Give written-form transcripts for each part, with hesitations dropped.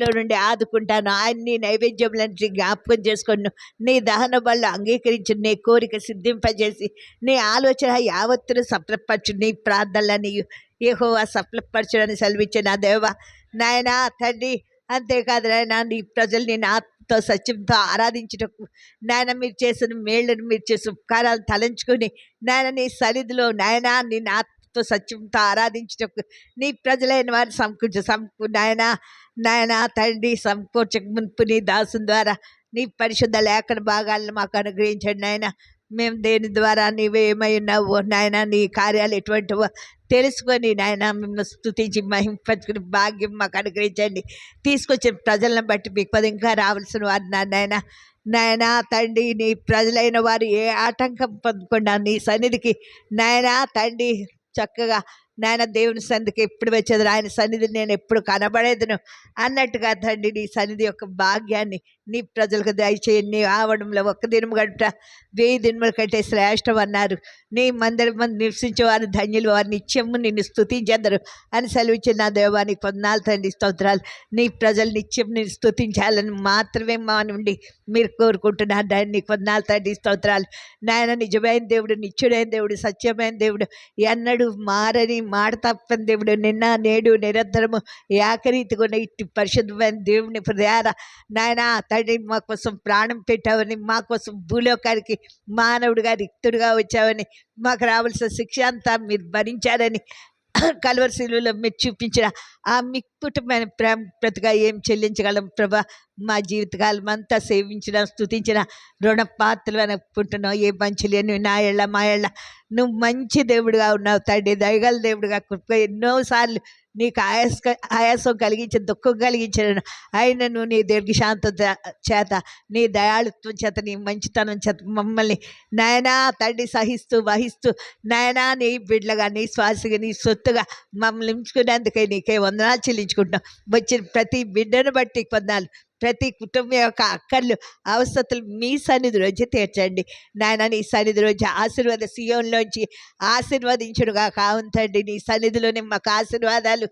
లో నుండి ఆదుకుంటాను. ఆయన నీ నైవేద్యములను జ్ఞాపకం చేసుకొను. నీ దహన బలులు అంగీకరించి నీ కోరిక సిద్ధింపజేసి నీ ఆలోచన యావత్తును సఫలపరచు. నీ ప్రార్థనలని యెహోవా సఫలపరచుడని సెలవిచ్చిన నా దేవా నాయనా తండ్రి. అంతేకాదు నాయన నీ ప్రజలు నేను ఆత్మతో సత్యంతో ఆరాధించుటకు నాయన మీరు చేసిన మేళ్ళను మీరు చేసిన ఉపకారాలు తలంచుకొని నాయన నీ సన్నిధిలో నాయన నేను ఆత్మతో సత్యంతో ఆరాధించుటకు నీ ప్రజలైన వారిని నాయన తండ్రి సమకూర్చక మునుపు నీ దాసుని ద్వారా నీ పరిశుద్ధ లేఖన భాగాలను మాకు అనుగ్రహించండి నాయన. మేము దేని ద్వారా నీవేమై ఉన్నావు నాయన, నీ కార్యాలు ఎటువంటివో తెలుసుకొని నాయన మిమ్మల్ని స్తుతించి మహింపరచుకుని భాగ్యం మాకు అనుగ్రహించండి. తీసుకొచ్చిన ప్రజలను బట్టి మీకు ఇంకా రావాల్సిన వారు నాయన తండ్రి నీ ప్రజలైన వారు ఏ ఆటంకం పొందకుండా నీ సన్నిధికి నాయన తండ్రి చక్కగా నాయన దేవుని సన్నిధికి ఎప్పుడు వచ్చేది ఆయన సన్నిధి నేను ఎప్పుడు కనబడేదను అన్నట్టుగా తండ్రి నీ సన్నిధి యొక్క భాగ్యాన్ని నీ ప్రజలకు దయచేయండి. నీ ఆవడంలో ఒక్క దినము గంట 1000 దినముల కంటే శ్రేష్టం అన్నారు. నీ మందిరం మంది నివసించే వారు ధన్యులు, వారు నిత్యము నిన్ను స్తుతించెదరు అని సెలవిచ్చిన నా దేవానికి పొందాలి తండ్రి. స్తోత్రాలు. నీ ప్రజలు నిత్యం నిన్ను స్తుతించాలని మాత్రమే మా నుండి మీరు కోరుకుంటున్నారు. దాన్ని నీకు పొందాలి తండ్రి. స్తోత్రాలు. నాయన నిజమైన దేవుడు, నిత్యుడైన దేవుడు, సత్యమైన దేవుడు, ఎన్నడూ మారని మాట తప్పని దేవుడు, నిన్న నేడు నిరంతరము ఏకరీతిగా ఉన్న ఇట్టి పరిశుద్ధమైన దేవుని హృదయార నాయన తండ్రి మా కోసం ప్రాణం పెట్టావని, మా కోసం భూలోకానికి మానవుడిగా రిక్తుడిగా వచ్చావని, మాకు రావాల్సిన శిక్ష అంతా మీరు భరించారని కలువరి శిలువలో మీరు చూపించిన ఆ మిక్కుటమైన ప్రేమ ప్రతిగా ఏం చెల్లించగలం ప్రభా. మా జీవితకాలం అంతా సేవించిన స్తుతించిన రుణపాత్రలు అనుకుంటున్నావు. ఏ మంచి లేని నా ఎళ్ళ మా ఎళ్ళ నువ్వు మంచి దేవుడిగా ఉన్నావు తండ్రి, దయగల దేవుడిగా కృప. ఎన్నోసార్లు నీకు ఆయాసం కలిగించిన దుఃఖం కలిగించిన అయినను నీ దీర్ఘశాంతం చేత, నీ దయాళుత్వం చేత, నీ మంచితనం చేత మమ్మల్ని నాయనా తండ్రి సహిస్తూ వహిస్తూ నాయనా నీ బిడ్డలుగా, నీ శ్వాసగా, నీ సొత్తుగా మమ్మల్ని ఉంచుకునేందుకే నీకే వందనాలు చెల్లించుకుంటున్నాం. వచ్చిన ప్రతి బిడ్డను బట్టి వందనాలు. ప్రతి కుటుంబం యొక్క అక్కర్లు అవసరతలు మీ సన్నిధిలోంచి తీర్చండి నాయన. నీ సన్నిధిలోంచి ఆశీర్వాద సియోన్లోంచి ఆశీర్వదించుడుగా కావుతండి. నీ సన్నిధిలోనే మాకు ఆశీర్వాదాలు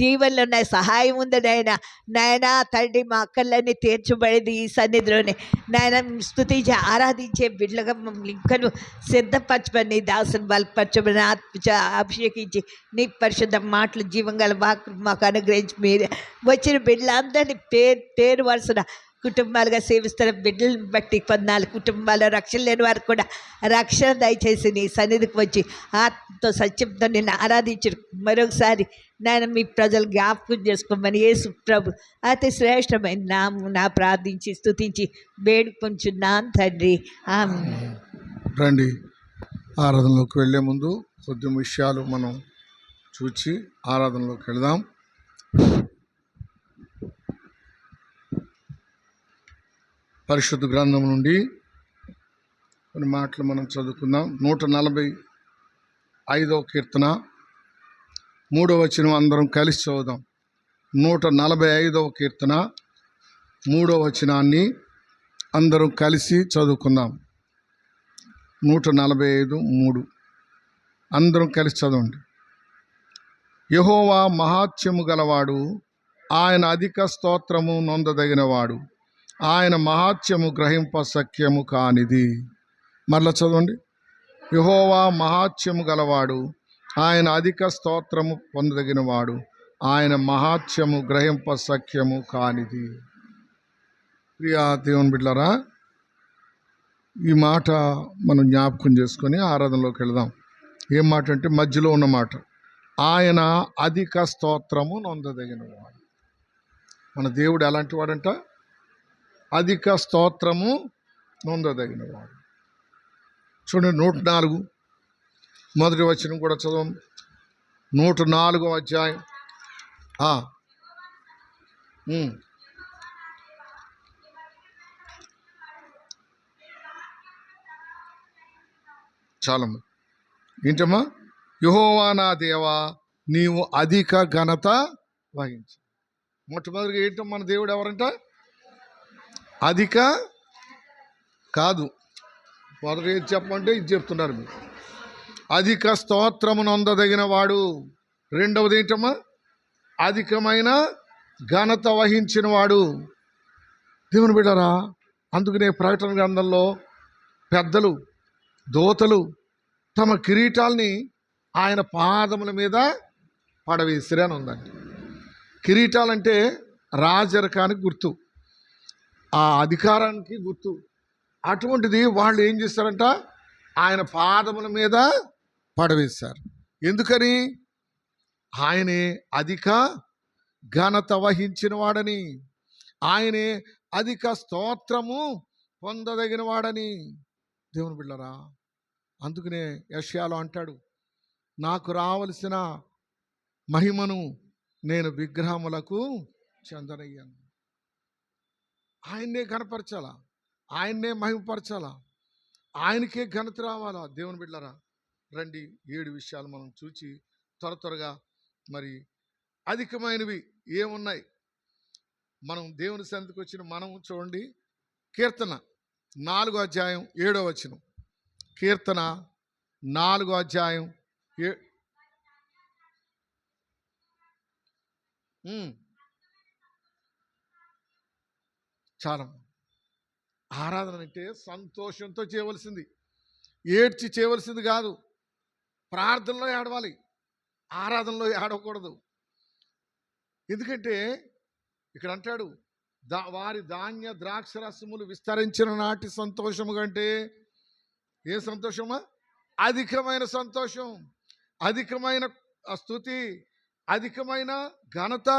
దీవెనలు ఉన్నాయి, సహాయం ఉంది నాయన. నాయన తండ్రి మా అక్కర్లన్నీ తీర్చబడేది ఈ సన్నిధిలోనే నాయన. స్తుతించి ఆరాధించే బిడ్డలుగా మమ్మల్ని ఇంకను సిద్ధపరచమని, దాసుని బలపరచమని, అభిషేకించి నీ పరిశుద్ధ మాటలు జీవంగల మాకు అనుగ్రహించి మీరు వచ్చిన బిడ్డలందరినీ పేరు వరుసన కుటుంబాలుగా సేవిస్తున్న బిడ్డలను బట్టి కొన్నాళ్ళు కుటుంబాల్లో రక్షణ లేని వారికి కూడా రక్షణ దయచేసి నీ సన్నిధికి వచ్చి ఆత్మతో సత్యంతో నిన్ను ఆరాధించు మరొకసారి నేను మీ ప్రజలు జ్ఞాపకం చేసుకోమని యేసు ప్రభు అతి శ్రేష్టమైన నా ప్రార్థించి స్తుతించి వేడుకొంచున్నాను తండ్రి. ఆమేన్. రండి, ఆరాధనలోకి వెళ్ళే ముందు కొద్ది విషయాలు మనం చూచి ఆరాధనలోకి వెళదాం. పరిశుద్ధ గ్రంథం నుండి కొన్ని మాటలు మనం చదువుకుందాం. 145వ కీర్తన 3వ వచనం అందరం కలిసి చదువుదాం. 145వ కీర్తన 3వ వచనాన్ని అందరం కలిసి చదువుకుందాం. 145:3 అందరం కలిసి చదవండి. యెహోవా మహాత్మ్యము గలవాడు, ఆయన అధిక స్తోత్రము నొందదగినవాడు, ఆయన మహాత్మ్యము గ్రహింప సఖ్యము కానిది. మరలా చదవండి. యెహోవా మహాత్మ్యము గలవాడు, ఆయన అధిక స్తోత్రము పొందదగినవాడు, ఆయన మహాత్మ్యము గ్రహింప సఖ్యము కానిది. ప్రియా దేవుని బిడ్డలారా, ఈ మాట మనం జ్ఞాపకం చేసుకొని ఆరాధనలోకి వెళదాం. ఏం మాట అంటే మధ్యలో ఉన్న మాట, ఆయన అధిక స్తోత్రము నొందదగినవాడు. మన దేవుడు ఎలాంటి వాడంట? అధిక స్తోత్రము నొందదగినవాడు. చూడండి, 104 మొదటి వచనం కూడా చదవం. 104వ అధ్యాయం చాలమ్మ. ఏంటమ్మా? యెహోవా నా దేవా, నీవు అధిక ఘనత వహించు. మొట్టమొదటిగా ఏంటో మన దేవుడు ఎవరంట? అధిక కాదు, మొదటి ఏది చెప్పమంటే ఇది చెప్తున్నారు మీరు. అధిక స్తోత్రము నొందదగిన వాడు. రెండవది ఏంటమ్మా? అధికమైన ఘనత వహించిన వాడు. దేవుని బిడ్డరా, అందుకనే ప్రకటన గ్రంథంలో పెద్దలు, దోతలు తమ కిరీటాల్ని ఆయన పాదముల మీద పడవేసిరి అని ఉందండి. కిరీటాలంటే రాజరకానికి గుర్తు, ఆ అధికారానికి గుర్తు. అటువంటిది వాళ్ళు ఏం చేస్తారంట, ఆయన పాదముల మీద పడవేశారు. ఎందుకని? ఆయనే అధిక ఘనత వహించిన వాడని, ఆయనే అధిక స్తోత్రము పొందదగిన వాడని. దేవుని బిడ్డరా, అందుకనే యెషయాలో అంటాడు, నాకు రావలసిన మహిమను నేను విగ్రహములకు చెందనయ్యాను. ఆయన్నే ఘనపరచాలా, ఆయన్నే మహిమపరచాలా, ఆయనకే ఘనత రావాలా. దేవుని బిడ్డరా, రండి 7 విషయాలు మనం చూచి త్వరగా మరి అధికమైనవి ఏమున్నాయి మనం దేవుని సన్నిధికి వచ్చిన మనం చూడండి. కీర్తన 4వ అధ్యాయం 7వ వచనం. కీర్తన 4వ అధ్యాయం చాలా ఆరాధన అంటే సంతోషంతో చేయవలసింది, ఏడ్చి చేయవలసింది కాదు. ప్రార్థనలో ఏడవాలి, ఆరాధనలో ఏడవకూడదు. ఎందుకంటే ఇక్కడ అంటాడు, వారి ధాన్య ద్రాక్ష రసములు విస్తరించిన నాటి సంతోషము కంటే ఏ సంతోషమా? అధికమైన సంతోషం, అధికమైన స్తుతి, అధికమైన ఘనత.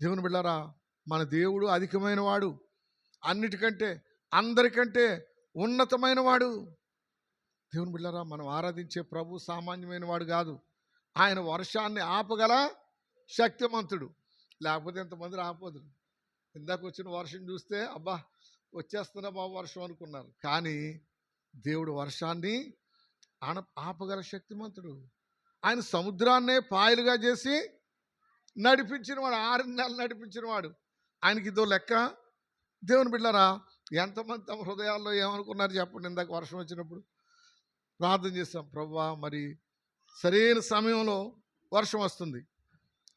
దేవుని బిడ్డలారా, మన దేవుడు అధికమైన వాడు, అన్నిటికంటే అందరికంటే ఉన్నతమైన వాడు. దేవుని బిడ్డలారా, మనం ఆరాధించే ప్రభు సామాన్యమైన వాడు కాదు. ఆయన వర్షాన్ని ఆపగల శక్తిమంతుడు, లేకపోతే ఎంతమంది ఆపదు. ఇందాక వచ్చిన వర్షం చూస్తే అబ్బా వచ్చేస్తున్నా బాబు వర్షం అనుకున్నారు, కానీ దేవుడు వర్షాన్ని ఆపగల శక్తిమంతుడు. ఆయన సముద్రాన్నే పాయలుగా చేసి నడిపించినవాడు, 6 నెలలు నడిపించినవాడు. ఆయనకి ఇదో లెక్క. దేవుని బిడ్డలారా, ఎంతమంది తమ హృదయాల్లో ఏమనుకున్నారు చెప్పండి? ఇందాక వర్షం వచ్చినప్పుడు ప్రార్థన చేస్తాం, ప్రభువా మరి సరైన సమయంలో వర్షం వస్తుంది,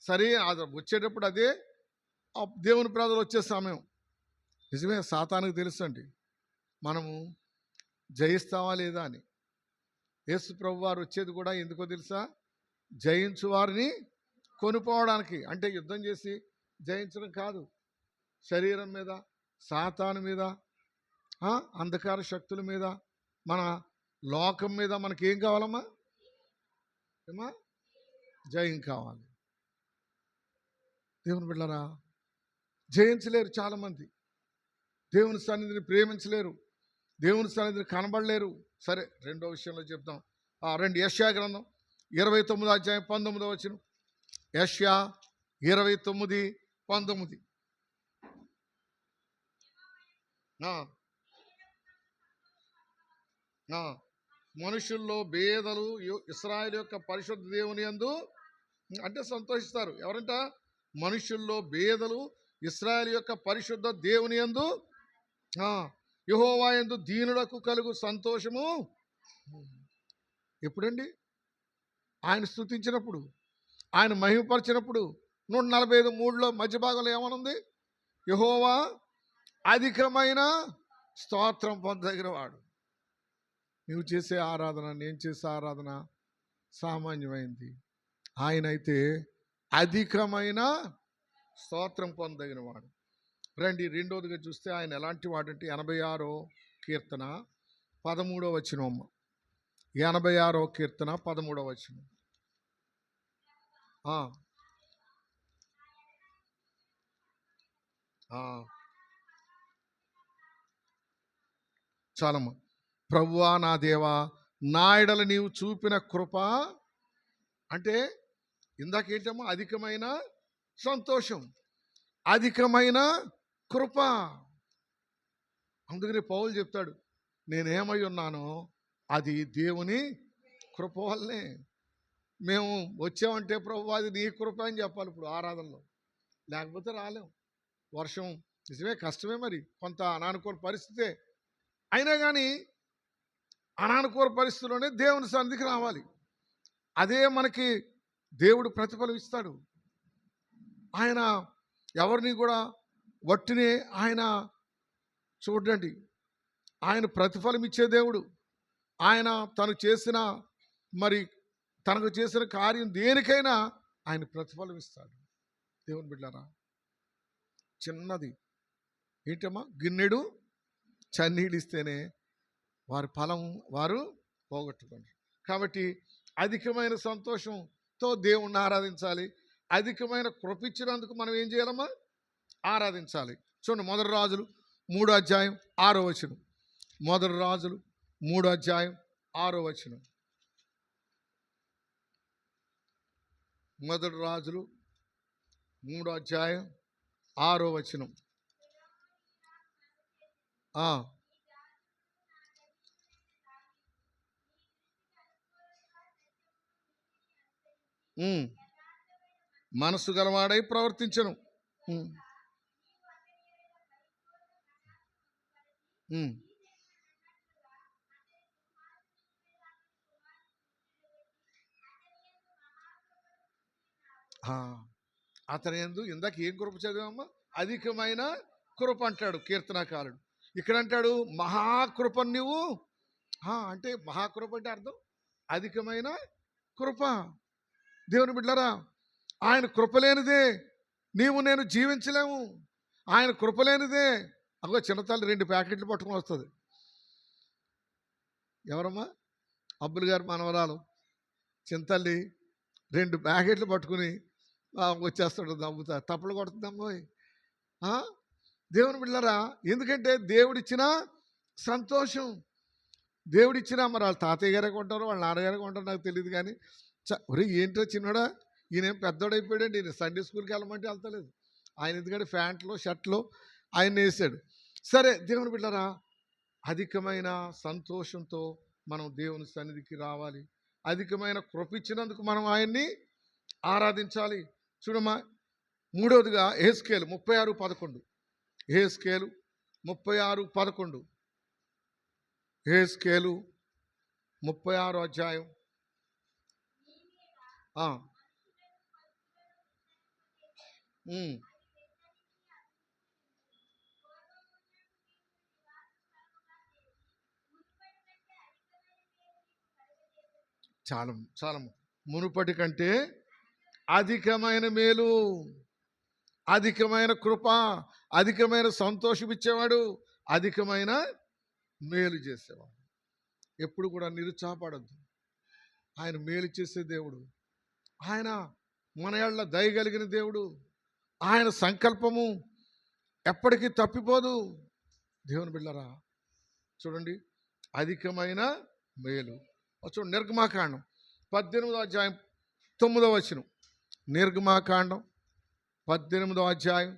సరే అది వచ్చేటప్పుడు అదే దేవుని ప్రజలు వచ్చే సమయం. నిజమే, సాతానికి తెలుసు అండి మనము జయిస్తామా లేదా అని. యేసు ప్రభు వారు వచ్చేది కూడా ఎందుకో తెలుసా? జయించు వారిని కొనుక్కోవడానికి. అంటే యుద్ధం చేసి జయించడం కాదు, శరీరం మీద, సాతాను మీద, అంధకార శక్తుల మీద, మన లోకం మీద మనకేం కావాలమ్మా? ఏమా? జయం కావాలి. దేవుని బిడ్డలారా, జయించలేరు చాలామంది, దేవుని సన్నిధిని ప్రేమించలేరు, దేవుని సన్నిధిని కనబడలేరు. సరే, రెండో విషయంలో చెప్తాం. రండి, యెషయా గ్రంథం 29వ అధ్యాయం 19వ వచనం. యెషయా 29:19. మనుషుల్లో భేదలు ఇశ్రాయేలు యొక్క పరిశుద్ధ దేవుని యందు అంటే సంతోషిస్తారు. ఎవరంట? మనుషుల్లో భేదలు ఇశ్రాయేలు యొక్క పరిశుద్ధ దేవుని యందు, యెహోవా యందు దీనులకు కలుగు సంతోషము. ఎప్పుడండి? ఆయన స్తుతించినప్పుడు, ఆయన మహిమపరిచినప్పుడు. 145:3 మధ్య భాగంలో ఏమనుంది? యెహోవా అధికమైన స్తోత్రం పొందదగిన వాడు. నువ్వు చేసే ఆరాధన, నేను చేసే ఆరాధన సామాన్యమైంది. ఆయన అయితే అధికమైన స్తోత్రం పొందదగిన వాడు. రండి, రెండోదిగా చూస్తే ఆయన ఎలాంటి వాడంటే 86వ కీర్తన 13వ వచనం. 86వ కీర్తన 13వ వచనం. చాలమ్మా. ప్రభువా నా దేవా, నా ఎడల నీవు చూపిన కృప అంటే ఇందాకేంటమ్మా? అధికమైన సంతోషం, అధికమైన కృప. అందుకని పౌలు చెప్తాడు, నేనేమై ఉన్నానో అది దేవుని కృప వల్లనే. మేము వచ్చామంటే ప్రభు అది నీ కృప అని చెప్పాలి ఇప్పుడు ఆరాధనలో, లేకపోతే రాలేం. వర్షం నిజమే, కష్టమే, మరి కొంత అనానుకూల పరిస్థితే. అయినా కానీ అనానుకూల పరిస్థితుల్లోనే దేవుని సన్నిధికి రావాలి. అదే మనకి దేవుడు ప్రతిఫలం ఇస్తాడు. ఆయన ఎవరిని కూడా వట్టినే ఆయన చూడండి, ఆయన ప్రతిఫలం ఇచ్చే దేవుడు. ఆయన తనకు చేసిన కార్యం దేనికైనా ఆయన ప్రతిఫలం ఇస్తాడు. దేవుని బిడ్డలారా, చిన్నది ఏంటమ్మా, గిన్నెడు చన్నీళ్ళు ఇస్తేనే వారి ఫలం వారు పోగొట్టుకోండి. కాబట్టి అధికమైన సంతోషంతో దేవుణ్ణి ఆరాధించాలి. అధికమైన కృపించినందుకు మనం ఏం చేయాలమ్మా, ఆరాధించాలి. చూడండి, మొదటి రాజులు 3:6. మొదటి రాజులు 3:6. మొదటి రాజులు 3:6. మనసు గలవాడై ప్రవర్తించను. అతని యందు ఇందాక ఏం కృప చదివామా, అధికమైన కృప అంటాడు కీర్తనాకారుడు. ఇక్కడ అంటాడు మహాకృప నువ్వు. అంటే మహాకృప అంటే అర్థం అధికమైన కృప. దేవుని బిడ్డలారా, ఆయన కృపలేనిదే నీవు నేను జీవించలేము. ఆయన కృపలేనిదే. అగో చిన్నతల్లి 2 ప్యాకెట్లు పట్టుకొని వస్తుంది. ఎవరమ్మా? అబ్బులు గారు మనవరాలు చింతల్లి 2 ప్యాకెట్లు పట్టుకుని వచ్చేస్తాడు, నవ్వుతా తప్పులు కొడుతుందమ్మో. దేవుని బిడ్డలారా, ఎందుకంటే దేవుడిచ్చిన సంతోషం, దేవుడిచ్చిన మరి వాళ్ళ తాతయ్య గారే కొంటారు, వాళ్ళ నాన్నగారే కొంటారు, నాకు తెలియదు. కానీ ఒరే ఏంటో చిన్నోడా, ఈయనేం పెద్దోడైపోయాడండి, ఈయన సండే స్కూల్కి వెళ్ళమంటే వెళ్తలేదు. ఆయన ఎందుకంటే ప్యాంట్లో షర్ట్లో ఆయన వేసాడు. సరే దేవుని బిడ్డలారా, అధికమైన సంతోషంతో మనం దేవుని సన్నిధికి రావాలి. అధికమైన కృపించినందుకు మనం ఆయన్ని ఆరాధించాలి. చూడమ్మా, మూడవదిగా యెహెజ్కేలు 36:11. యెహెజ్కేలు 36:11. యెహెజ్కేలు 36 చాలా మునుపటి కంటే అధికమైన మేలు, అధికమైన కృప, అధికమైన సంతోషం ఇచ్చేవాడు, అధికమైన మేలు చేసేవాడు. ఎప్పుడు కూడా నిరుత్సాహపడద్దు. ఆయన మేలు చేసే దేవుడు. ఆయన మన యెడల దయ కలిగిన దేవుడు. ఆయన సంకల్పము ఎప్పటికీ తప్పిపోదు. దేవుని బిడ్డలారా, చూడండి, అధికమైన మేలు. చూడండి, నిర్గమాకాండం 18:9. నిర్గమాకాండం 18:9.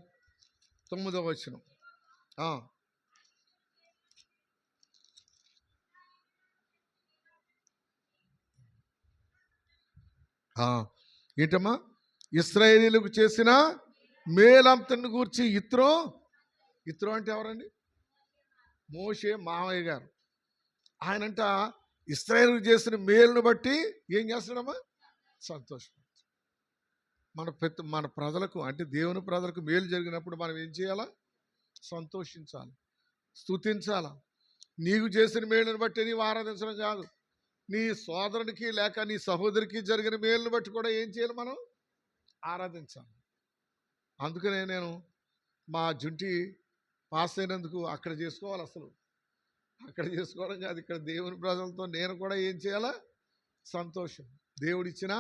ఏంటమ్మా, ఇశ్రాయేలీయులకు చేసిన మేలంతని గూర్చి ఇత్రో అంటే ఎవరండి? మోషే మామయ్య గారు. ఆయనంట ఇశ్రాయేలుకు చేసిన మేలును బట్టి ఏం చేస్తాడమ్మా, సంతోషం. మన ప్రజలకు అంటే దేవుని ప్రజలకు మేలు జరిగినప్పుడు మనం ఏం చేయాలా? సంతోషించాలి, స్తుతించాలా. నీకు చేసిన మేలును బట్టి నీవు ఆరాధించడం కాదు, నీ సోదరునికి లేక నీ సహోదరికి జరిగిన మేలును బట్టి కూడా ఏం చేయాలి? మనం ఆరాధించాలి. అందుకనే నేను మా జుంటి పాస్ అయినందుకు అక్కడ చేసుకోవాలి. అసలు అక్కడ చేసుకోవడం కాదు, ఇక్కడ దేవుని ప్రజలతో నేను కూడా ఏం చేయాలా? సంతోషం. దేవుడిచ్చిన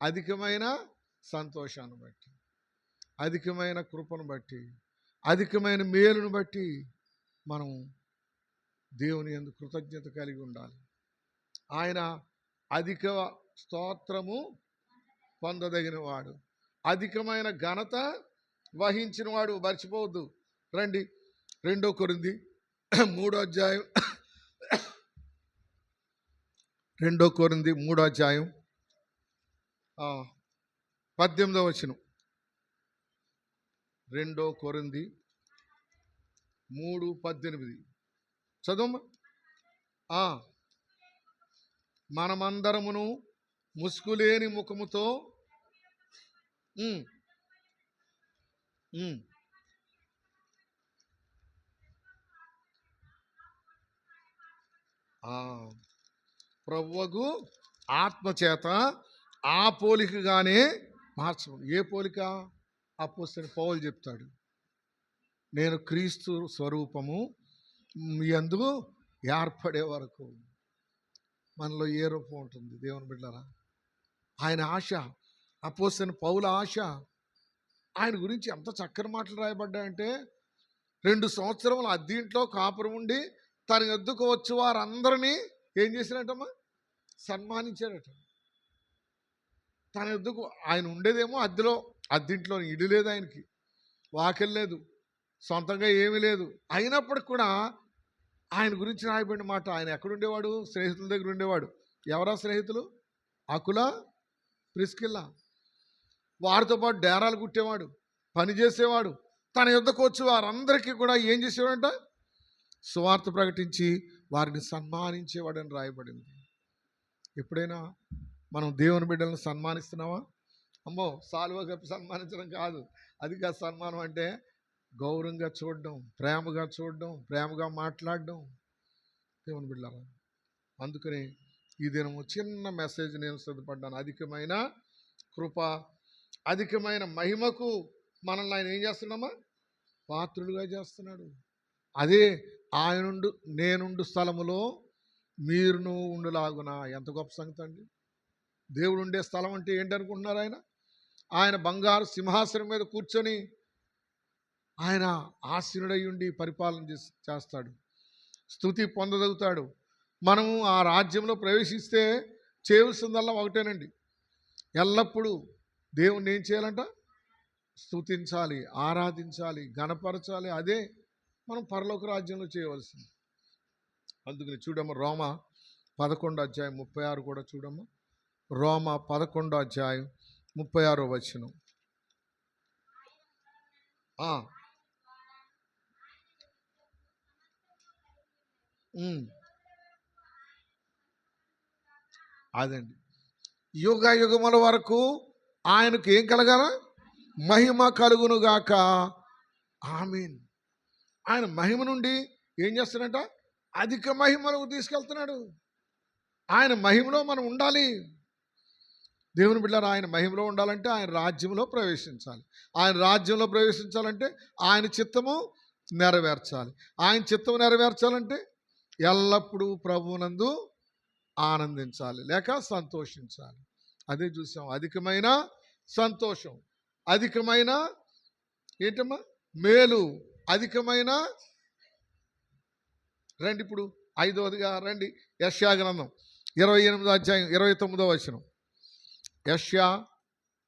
అధికమైన సంతోషాన్ని బట్టి, అధికమైన కృపను బట్టి, అధికమైన మేలును బట్టి మనం దేవుని యందు కృతజ్ఞత కలిగి ఉండాలి. ఆయన అధిక స్తోత్రము పొందదగిన వాడు, అధికమైన ఘనత వహించిన వాడు. మర్చిపోవద్దు. రండి, 2 కొరింథీ 3 2 కొరింథీ 3 18. 2 కొరింథీ 3:18 చదవమ్మా. మనమందరమును ముసుగులేని ముఖముతో ఉమ్. ఆ, ప్రభువగు ఆత్మచేత ఆ పోలికగానే మార్చబడు. ఏ పోలిక? అపోస్తలుడైన పౌలు చెప్తాడు, నేను క్రీస్తు స్వరూపము మీ యందు ఏర్పడే వరకు. మనలో ఏ రూపం ఉంటుంది దేవుని బిడ్డలారా? ఆయన ఆశ, అపోస్తలుడైన పౌల ఆశ. ఆయన గురించి ఎంత చక్కని మాటలు రాయబడ్డాయంటే, 2 సంవత్సరములు అద్దీంట్లో కాపురం ఉండి తన యొద్దకు వచ్చి వారందరినీ ఏం చేసినట్టమ్మా? సన్మానించాడట. తన యొద్దకు ఆయన ఉండేదేమో అద్దింట్లో, ఇల్లు లేదు ఆయనకి, వాకిల్ లేదు, సొంతంగా ఏమీ లేదు. అయినప్పటికి కూడా ఆయన గురించి రాయబడిన మాట, ఆయన ఎక్కడుండేవాడు? స్నేహితుల దగ్గర ఉండేవాడు. ఎవరా స్నేహితులు? అకుల, ప్రిస్కిల్ల. వారితో పాటు డేరాలు కుట్టేవాడు, పని చేసేవాడు. తన యొద్దకు వచ్చి వారందరికీ కూడా ఏం చేసేవాడంట? సువార్త ప్రకటించి వారిని సన్మానించేవాడని రాయబడింది. ఎప్పుడైనా మనం దేవుని బిడ్డలను సన్మానిస్తున్నావా? అమ్మో, సాలువ కప్పి సన్మానించడం కాదు. అది కాదు సన్మానం అంటే. గౌరవంగా చూడడం, ప్రేమగా చూడడం, ప్రేమగా మాట్లాడడం. దేవుని బిడ్డలారా, అందుకని ఈ దినము చిన్న మెసేజ్ నేను సిద్ధపడ్డాను. అధికమైన కృప, అధికమైన మహిమకు మనల్ని ఆయన ఏం చేస్తున్నామా? పాత్రులుగా చేస్తున్నాడు. అదే ఆయనుండు నేనుండు స్థలములో మీరును ఉండులాగున. ఎంత గొప్ప సంగతి అండి! దేవుడు ఉండే స్థలం అంటే ఏంటనుకుంటున్నారు? ఆయన బంగారు సింహాసనం మీద కూర్చొని ఆయన ఆసీనుడై ఉండి పరిపాలన చేస్తాడు, స్తుతి పొందగలుగుతాడు. మనము ఆ రాజ్యంలో ప్రవేశిస్తే చేయవలసిందల్లా ఒకటేనండి, ఎల్లప్పుడూ దేవుణ్ణి ఏం చేయాలంట? స్తుతించాలి, ఆరాధించాలి, గణపరచాలి. అదే మనం పరలోక రాజ్యంలో చేయవలసింది. అందుకని చూడమ్మా, రోమ 11:36 కూడా చూడమ్మా. రోమ 11:36 వచనం. అదండి, యుగ యుగముల వరకు ఆయనకు ఏం కలగాల? మహిమ కలుగునుగాక, ఆమేన్. ఆయన మహిమ నుండి ఏం చేస్తున్నాడంట? అధిక మహిమలకు తీసుకెళ్తున్నాడు. ఆయన మహిమలో మనం ఉండాలి. దేవుని బిడ్డలారా, ఆయన మహిమలో ఉండాలంటే ఆయన రాజ్యంలో ప్రవేశించాలి. ఆయన రాజ్యంలో ప్రవేశించాలంటే ఆయన చిత్తము నెరవేర్చాలి. ఆయన చిత్తము నెరవేర్చాలంటే ఎల్లప్పుడూ ప్రభువునందు ఆనందించాలి, లేక సంతోషించాలి. అదే చూసాం, అధికమైన సంతోషం, అధికమైన ఏంటమ్మా? మేలు, అధికమైన. రండి ఇప్పుడు 5వదిగా రండి, యెషయా గ్రంథం 28:29 వచనం. యెషయా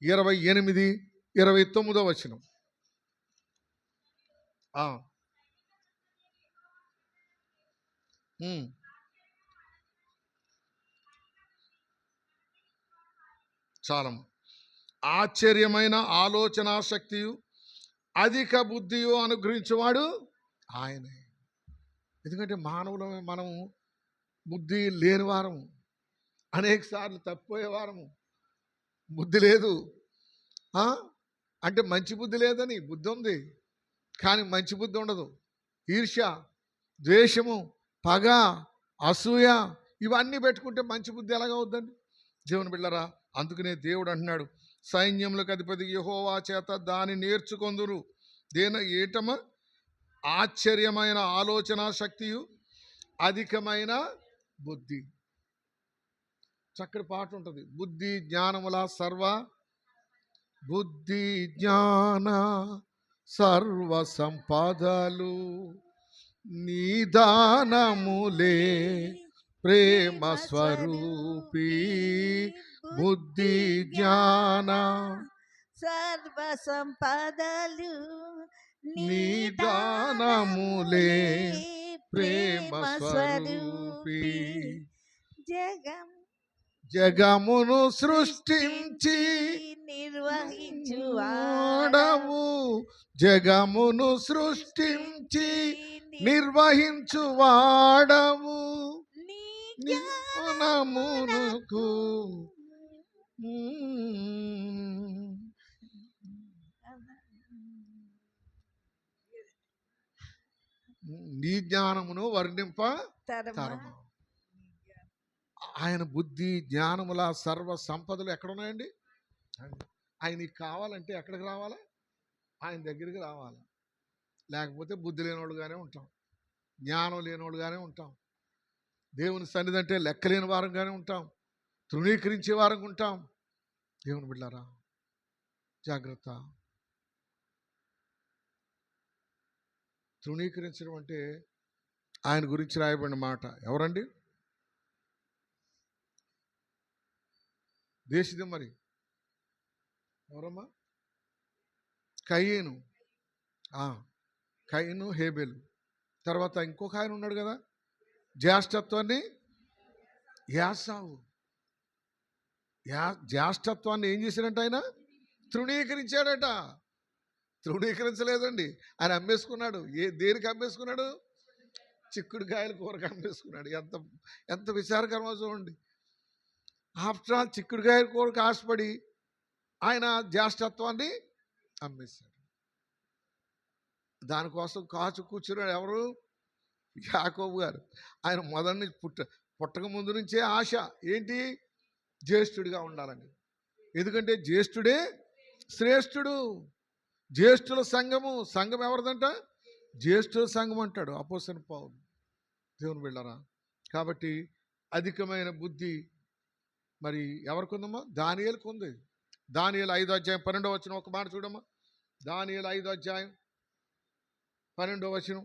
28:29 వచనం. చాలము. ఆశ్చర్యమైన ఆలోచన శక్తియు అధిక బుద్ధియు అనుగ్రహించేవాడు ఆయనే. ఎందుకంటే మానవులమే మనము బుద్ధి లేని వారము, అనేక సార్లు తప్పిపోయే వారము. బుద్ధి లేదు అంటే మంచి బుద్ధి లేదని, బుద్ధి ఉంది కానీ మంచి బుద్ధి ఉండదు. ఈర్ష్య, ద్వేషము, పగ, అసూయ ఇవన్నీ పెట్టుకుంటే మంచి బుద్ధి ఎలాగవుద్దండి? దేవుని బిడ్డలారా, అందుకనే దేవుడు అంటున్నాడు, సైన్యములకు అధిపతి యెహోవా చేత దాన్ని నేర్చుకొందురు. ఏటమ్మా? ఆశ్చర్యమైన ఆలోచన శక్తియు అధికమైన బుద్ధి. చక్కటి పాట ఉంటుంది, బుద్ధి జ్ఞానముల బుద్ధి జ్ఞాన సర్వ సంపదలు నిదానములే ప్రేమ స్వరూపి. బుద్ధి జ్ఞాన సర్వ సంపదలు నిదానములే ప్రేమ స్వరూపి. జగమును సృష్టించి నిర్వహించువాడవు, జగమును సృష్టించి నిర్వహించువాడవు. జ్ఞానమునకు నీ జ్ఞానమును వర్ణింప తరమా తరమా. ఆయన బుద్ధి జ్ఞానముల సర్వ సంపదలు ఎక్కడున్నాయండి? ఆయనకి కావాలంటే ఎక్కడికి రావాలా? ఆయన దగ్గరికి రావాలి. లేకపోతే బుద్ధి లేనివాడుగానే ఉంటాం, జ్ఞానం లేనివాడుగానే ఉంటాం, దేవుని సన్నిధి అంటే లెక్కలేని వారంగానే ఉంటాం, తృణీకరించే వారంగా ఉంటాం. దేవుని బిడ్డారా, జాగ్రత్త. తృణీకరించడం అంటే ఆయన గురించి రాయబడిన మాట ఎవరండి? దేశిది మరి ఎవరమ్మా? కయీను. కయీను, హేబెలు. తర్వాత ఇంకొక ఆయన ఉన్నాడు కదా, జ్యేష్ఠత్వాన్ని యాసావు. జ్యేష్ఠత్వాన్ని ఏం చేశాడంట? ఆయన తృణీకరించాడట. తృణీకరించలేదండి, ఆయన అమ్మేసుకున్నాడు. దేనికి అమ్మేసుకున్నాడు? చిక్కుడుకాయల కూరకు అమ్మేసుకున్నాడు. ఎంత ఎంత విచారకరమో చూడండి. ఆఫ్టర్ ఆల్ చిక్కుడుకాయల కూరకు ఆశపడి ఆయన జ్యేష్ఠత్వాన్ని అమ్మేశాడు. దానికోసం కాచు కూర్చున్నాడు ఎవరు? యాకోబు గారు. ఆయన మొదటి నుంచి పుట్టక ముందు నుంచే ఆశ ఏంటి? జ్యేష్ఠుడిగా ఉండాలని. ఎందుకంటే జ్యేష్ఠుడే శ్రేష్ఠుడు. జ్యేష్ఠుల సంఘం ఎవరిదంట? జ్యేష్ఠుల సంఘం అంటాడు అపోస్తలుడైన పౌలు. దేవుని బిడ్డలారా, కాబట్టి అధికమైన బుద్ధి మరి ఎవరికి ఉందమ్మా? దానియేలుకు ఉంది. దానియేలు 5వ అధ్యాయం 12వ వచనం ఒక మాట చూడమ్మా. దానియేలు 5వ అధ్యాయం 12వ వచనం.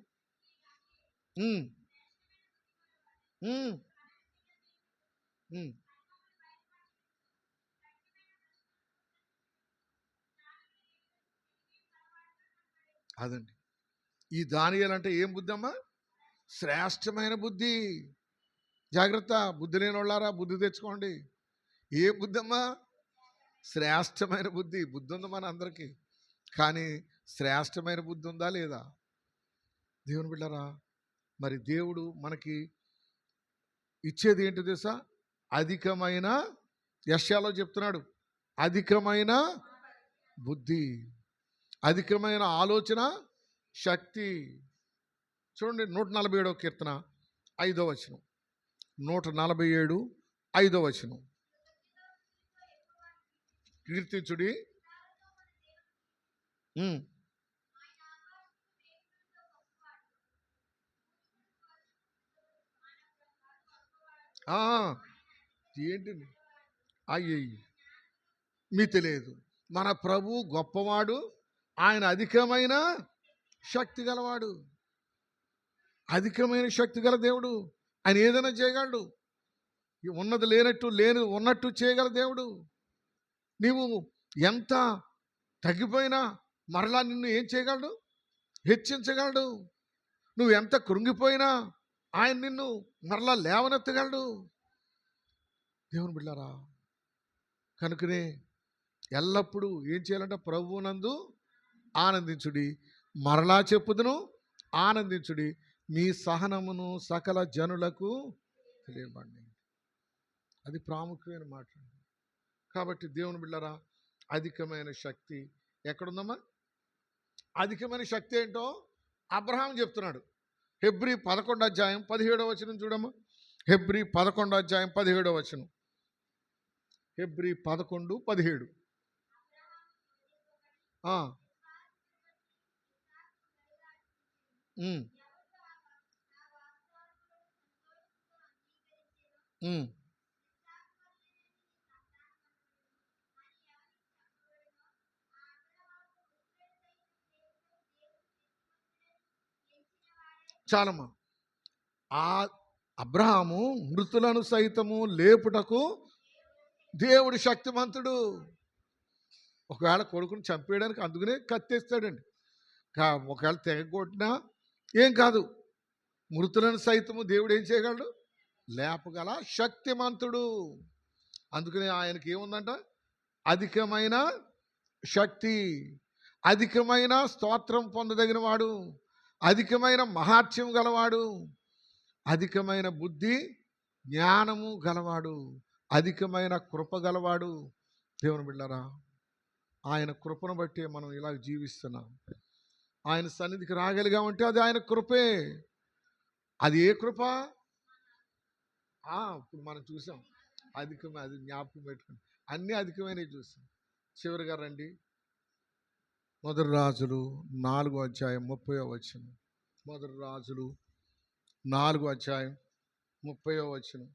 అదండి, ఈ దానియేలు అంటే ఏం బుద్ధి అమ్మా? శ్రేష్టమైన బుద్ధి. జాగ్రత్త, బుద్ధి లేని వాళ్ళారా, బుద్ధి తెచ్చుకోండి. ఏ బుద్ధి అమ్మా? శ్రేష్టమైన బుద్ధి. బుద్ధి ఉంది మన అందరికీ, కానీ శ్రేష్టమైన బుద్ధి ఉందా లేదా? దేవుని బిడ్డరా, మరి దేవుడు మనకి ఇచ్చేది ఏంటి తెలుసా? అధికమైన, యెషయాలో చెప్తున్నాడు, అధికమైన బుద్ధి, అధికమైన ఆలోచన శక్తి. చూడండి 147వ కీర్తన 5వ వచనం. 147 5వ వచనం. కీర్తించుడి. ఏంటి? అయ్యయ్యి, మీ తెలియదు, మన ప్రభు గొప్పవాడు, ఆయన అధికమైన శక్తి గలవాడు. అధికమైన శక్తి గల దేవుడు. ఆయన ఏదైనా చేయగలడు. ఉన్నది లేనట్టు, లేని ఉన్నట్టు చేయగల దేవుడు. నీవు ఎంత తగ్గిపోయినా మరలా నిన్ను ఏం చేయగలడు? హెచ్చించగలడు. నువ్వు ఎంత కృంగిపోయినా ఆయన నిన్ను మరలా లేవనెత్తగలడు. దేవుని బిడ్డలారా, కనుకనే ఎల్లప్పుడూ ఏం చేయాలంటే ప్రభువునందు ఆనందించుడి. మరలా చెప్పుదును, ఆనందించుడి. మీ సహనమును సకల జనులకు తెలియబడి. అది ప్రాముఖ్యమైన మాట. కాబట్టి దేవుని బిడ్డలారా, అధికమైన శక్తి ఎక్కడుందమ్మా? అధికమైన శక్తి ఏంటో అబ్రహాం చెప్తున్నాడు. హెబ్రీ 11వ అధ్యాయం 17వ వచనం చూడమ్మా. హెబ్రీ 11వ అధ్యాయం 17వ వచనం. హెబ్రీ 11:17. చాలమ్మా. ఆ అబ్రహాము మృతులను సైతము లేపుటకు దేవుడు శక్తిమంతుడు. ఒకవేళ కొడుకుని చంపేయడానికి అందుకనే కత్తేస్తాడండి. ఒకవేళ తెగకొట్టినా ఏం కాదు. మృతులను సైతము దేవుడు ఏం చేయగలడు? లేపగల శక్తిమంతుడు. అందుకనే ఆయనకి ఏముందంట? అధికమైన శక్తి, అధికమైన స్తోత్రం పొందదగిన వాడు, అధికమైన మహాత్యం గలవాడు, అధికమైన బుద్ధి జ్ఞానము గలవాడు, అధికమైన కృప గలవాడు. దేవుని బిడ్డలారా, ఆయన కృపను బట్టి మనం ఇలా జీవిస్తున్నాం. ఆయన సన్నిధికి రాగలిగామంటే అది ఆయన కృపే. అది ఏ కృప? ఇప్పుడు మనం చూసాం అధికమే, అది జ్ఞాపకం పెట్టుకుని అన్నీ అధికమైనవి చూసాం. చివరిగా రండి, మొదటి రాజులు 4వ అధ్యాయం 30వ వచనం. మొదటి రాజులు 4వ అధ్యాయం 30వ వచనం.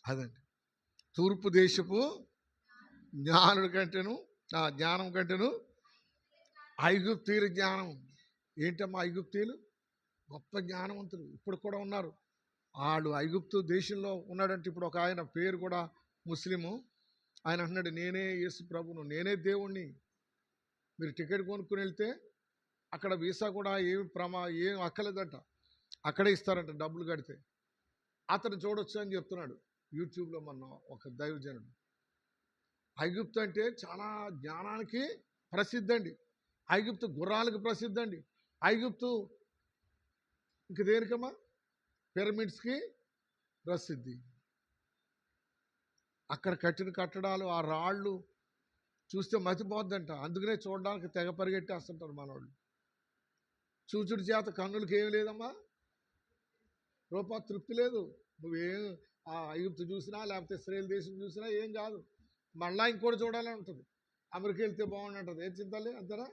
అదండి, తూర్పు దేశపు జ్ఞానుడి కంటేను జ్ఞానం కంటేను ఐగుప్తీయుల జ్ఞానం. ఏంటమ్మా ఐగుప్తీయులు? గొప్ప జ్ఞానవంతులు, ఇప్పుడు కూడా ఉన్నారు. వాళ్ళు ఐగుప్తు దేశంలో ఉన్నాడంటే ఇప్పుడు ఒక ఆయన పేరు కూడా ముస్లిము, ఆయన అంటున్నాడు నేనే యేసు ప్రభును, నేనే దేవుణ్ణి. మీరు టికెట్ కొనుక్కుని వెళ్తే అక్కడ వీసా కూడా ఏం అక్కలేదంట, అక్కడే ఇస్తారంట డబ్బులు కడితే. అతను చూడొచ్చు అని చెప్తున్నాడు యూట్యూబ్లో మన ఒక దైవజనుడు. ఐగుప్తు అంటే చాలా జ్ఞానానికి ప్రసిద్ధి అండి, ఐగుప్తు గుర్రాలకు ప్రసిద్ధి అండి, ఐగుప్తు ఇంక దేనికమ్మా పిరమిడ్స్కి ప్రసిద్ధి. అక్కడ కట్టిన కట్టడాలు, ఆ రాళ్ళు చూస్తే మతిపోద్దంట, అందుకనే చూడడానికి తెగ పరిగెట్టేస్తుంటారు మనవాళ్ళు. చూచుడు చేత కన్నులకి ఏమి లేదమ్మా, రూపా తృప్తి లేదు. నువ్వేం ఐగుప్తు చూసినా లేకపోతే ఇశ్రాయేలు దేశం చూసినా ఏం కాదు, మళ్ళా ఇంకోటి చూడాలని ఉంటుంది. అమెరికా వెళ్తే బాగుంటుంది, ఏం చింతాలి అంతరా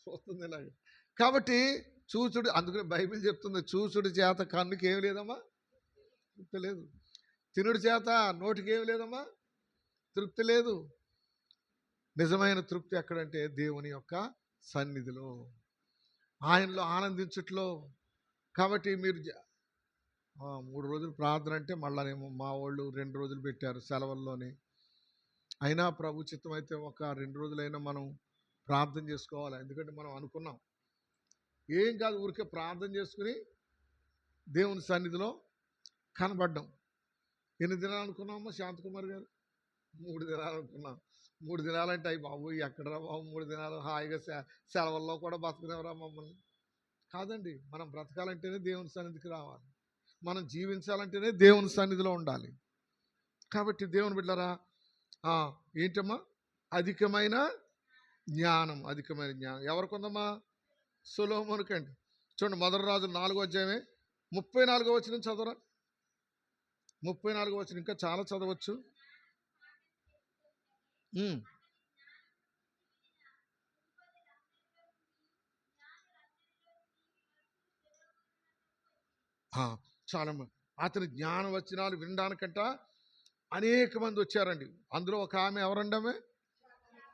చూస్తుంది ఇలాగే. కాబట్టి చూచుడు, అందుకని బైబిల్ చెప్తుంది చూచుడు చేత కన్నుకి ఏమి లేదమ్మా తృప్తి లేదు, తినుడు చేత నోటికి ఏమి లేదమ్మా తృప్తి లేదు. నిజమైన తృప్తి ఎక్కడంటే దేవుని యొక్క సన్నిధిలో, ఆయనలో ఆనందించుట్లో. కాబట్టి మీరు 3 రోజులు ప్రార్థన అంటే మళ్ళానేమో మా వాళ్ళు 2 రోజులు పెట్టారు సెలవుల్లోనే. అయినా ప్రభు చిత్తం అయితే ఒక 2 రోజులైనా మనం ప్రార్థన చేసుకోవాలి. ఎందుకంటే మనం అనుకున్నాం ఏం కాదు, ఊరికే ప్రార్థన చేసుకుని దేవుని సన్నిధిలో కనబడ్డాం. ఎన్ని దినాలు అనుకున్నామో శాంతకుమార్ గారు? 3 దినాలు అనుకున్నాం. 3 దినాలంటే అయ్యి బాబు ఎక్కడరా బాబు 3 దినాలు హాయిగా సెలవుల్లో కూడా బతకనేవరా మమ్మల్ని. కాదండి, మనం బ్రతకాలంటేనే దేవుని సన్నిధికి రావాలి, మనం జీవించాలంటేనే దేవుని సన్నిధిలో ఉండాలి. కాబట్టి దేవుని బిడ్డలారా, ఏంటమ్మా అధికమైన జ్ఞానం, అధికమైన జ్ఞానం ఎవరికి ఉందమ్మా? సొలొమోనుకండి. చూడండి, మొదటి రాజు 4వ అధ్యాయమే 34వ వచనం చదవరా. 34వ వచనం, ఇంకా చాలా చదవచ్చు. చాలా అతని జ్ఞాన వచనాలు వినడానికంట అనేక మంది వచ్చారండి. అందులో ఒక ఆమె ఎవరండి? ఆమె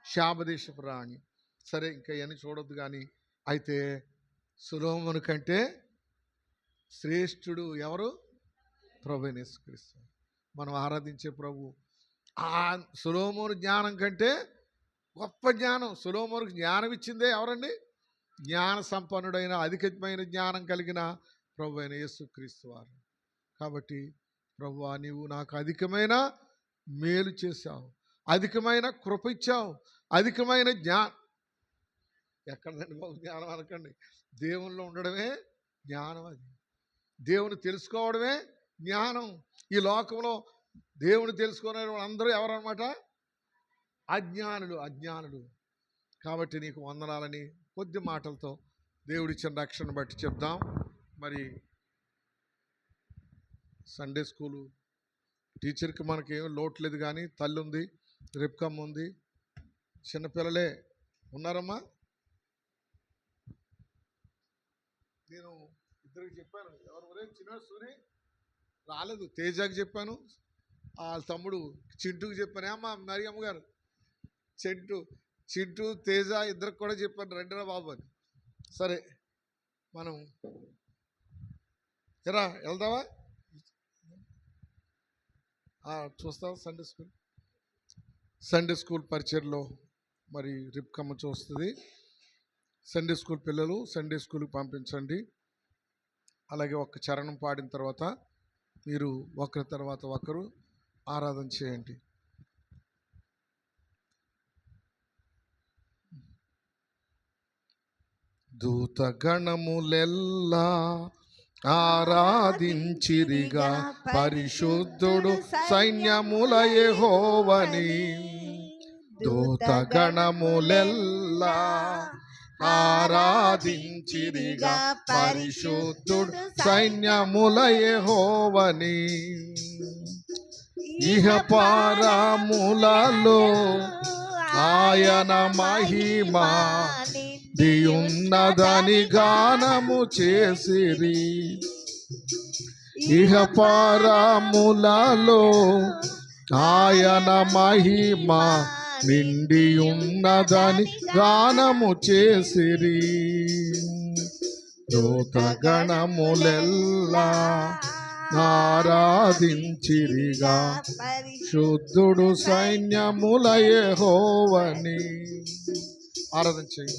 శాపదేశపు రాణి. సరే, ఇంకా ఇవన్నీ చూడొద్దు కానీ, అయితే సొలొమోను కంటే శ్రేష్ఠుడు ఎవరు? ప్రభువైన యేసుక్రీస్తు, మనం ఆరాధించే ప్రభు. ఆ సొలొమోను జ్ఞానం కంటే గొప్ప జ్ఞానం, సొలొమోనుకు జ్ఞానం ఇచ్చిందే ఎవరండి? జ్ఞాన సంపన్నుడైన అధికమైన జ్ఞానం కలిగిన ప్రభువైన యేసుక్రీస్తు వారు. కాబట్టి ప్రభువా, నీవు నాకు అధికమైన మేలు చేశావు, అధికమైన కృప ఇచ్చావు, అధికమైన ఎక్కడండి బాబు జ్ఞానం అనకండి, దేవునిలో ఉండడమే జ్ఞానం. అది దేవుని తెలుసుకోవడమే జ్ఞానం. ఈ లోకంలో దేవుని తెలుసుకునే వాళ్ళందరూ ఎవరన్నమాట? అజ్ఞానులు. కాబట్టి నీకు వందనాలని కొద్ది మాటలతో దేవుడిచ్చిన రక్షణ బట్టి చెప్దాం. మరి సండే స్కూలు టీచర్కి మనకేం లోటు లేదు, కానీ తల్లి ఉంది, రిప్కమ్మ ఉంది, చిన్నపిల్లలే ఉన్నారమ్మా. నేను ఇద్దరికి చెప్పాను, ఎవరు చిన్న సూరి రాలేదు, తేజాకి చెప్పాను, వాళ్ళ తమ్ముడు చింటూకి చెప్పాను. అమ్మా మరి అమ్మగారు, చింటూ తేజ ఇద్దరికి కూడా చెప్పాను, రండిరా బాబు అని. సరే, మనం ఎరా వెళ్దావా? చూస్తావా? సండే స్కూల్ పరిచయలో మరి రిప్కమ్మ చూస్తుంది. సండే స్కూల్ పిల్లలు సండే స్కూల్కి పంపించండి. అలాగే ఒక చరణం పాడిన తర్వాత మీరు ఒకరి తర్వాత ఒకరు ఆరాధన చేయండి. దూతగణములెల్లా ఆరాధించిరిగా పరిశుద్ధుడు సైన్యముల యెహోవని దూతగణములెల్లా ఆరాధించిరిగా పరిశుద్ధుడు సైన్యముల యెహోవని ఇహపారములలో ఆయన మహిమ దియున్నదని గానము చేసిరి ఇహపారములలో ఆయన మహిమ నిండి ఉన్నదని గానము చేసిరి దూతగణములెల్లా ఆరాధించిరిగా శుద్ధుడు సైన్యముల యెహోవని ఆరాధించండి.